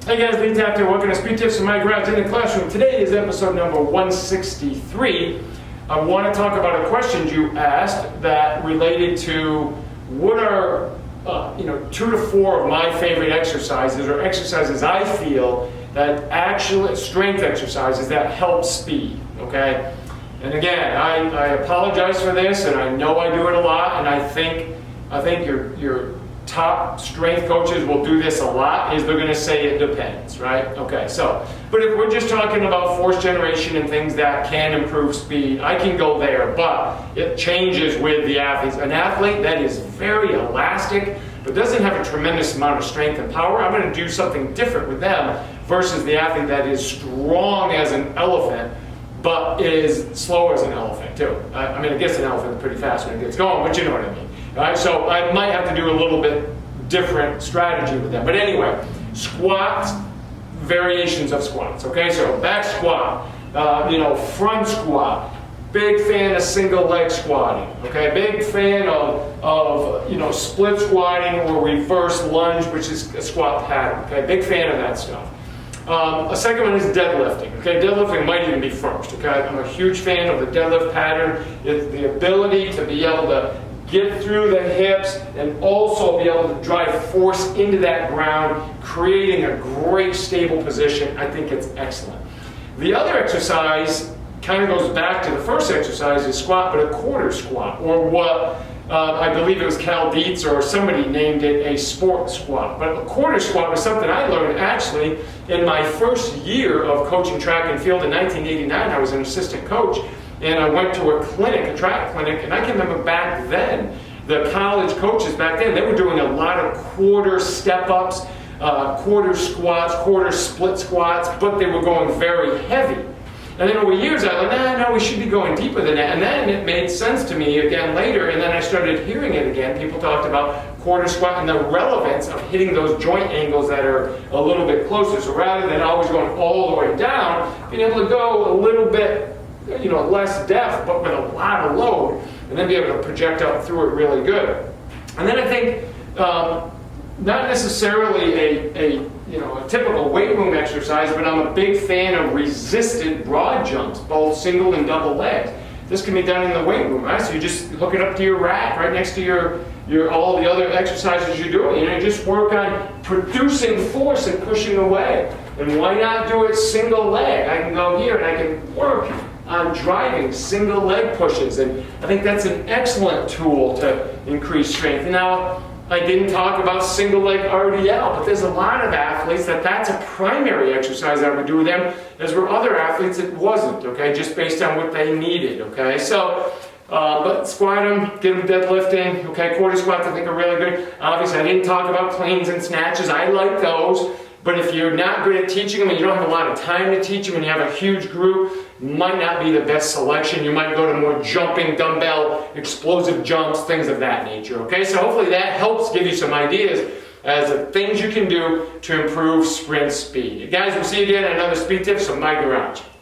Hey guys, Lee Taft here. Welcome to Speed Tips from my garage in the classroom. Today is episode number 163. I want to talk about a question you asked that related to what are 2 to 4 of my favorite exercises, or exercises I feel that actually strength exercises that help speed. Okay, and again, I apologize for this, and I know I do it a lot, and I think your top strength coaches will do this a lot, is they're going to say it depends, right? Okay, so, but if we're just talking about force generation and things that can improve speed, I can go there, but it changes with the athletes. An athlete that is very elastic, but doesn't have a tremendous amount of strength and power, I'm going to do something different with them versus the athlete that is strong as an elephant, but is slow as an elephant too. I mean, I guess an elephant's pretty fast when it gets going, but you know what I mean. All right, so I might have to do a little bit different strategy with them. But anyway, squats, variations of squats. Okay, so back squat, front squat. Big fan of single leg squatting. Okay, big fan of split squatting or reverse lunge, which is a squat pattern. Okay, big fan of that stuff. A second one is deadlifting. Okay, deadlifting might even be first. Okay, I'm a huge fan of the deadlift pattern. It's the ability to be able to get through the hips and also be able to drive force into that ground, creating a great stable position. I think it's excellent. The other exercise kind of goes back to the first exercise, is squat, but a quarter squat, or what I believe it was Cal Dietz or somebody named it a sport squat. But a quarter squat was something I learned actually in my first year of coaching track and field in 1989. I was an assistant coach, and I went to a clinic, a track clinic, and I can remember back then, the college coaches back then, they were doing a lot of quarter step-ups, quarter squats, quarter split squats, but they were going very heavy. And then over years, I thought, no, we should be going deeper than that. And then it made sense to me again later, and then I started hearing it again. People talked about quarter squat and the relevance of hitting those joint angles that are a little bit closer. So rather than always going all the way down, being able to go a little bit less depth, but with a lot of load, and then be able to project out through it really good. And then I think, not necessarily a typical weight room exercise, but I'm a big fan of resisted broad jumps, both single and double legs. This can be done in the weight room, right? So you just hook it up to your rack right next to your all the other exercises you're doing. You just work on producing force and pushing away. And why not do it single leg? I can go here and I can work on driving single leg pushes, and I think that's an excellent tool to increase strength. Now, I didn't talk about single leg RDL, but there's a lot of athletes that's a primary exercise I would do with them, as were other athletes it wasn't, okay, just based on what they needed, okay. So, but squat them, get them deadlifting, okay, quarter squats I think are really good. Obviously I didn't talk about cleans and snatches, I like those. But if you're not good at teaching them and you don't have a lot of time to teach them and you have a huge group, might not be the best selection. You might go to more jumping, dumbbell, explosive jumps, things of that nature. Okay, so hopefully that helps give you some ideas as to things you can do to improve sprint speed. Guys, we'll see you again at another Speed Tips from my garage.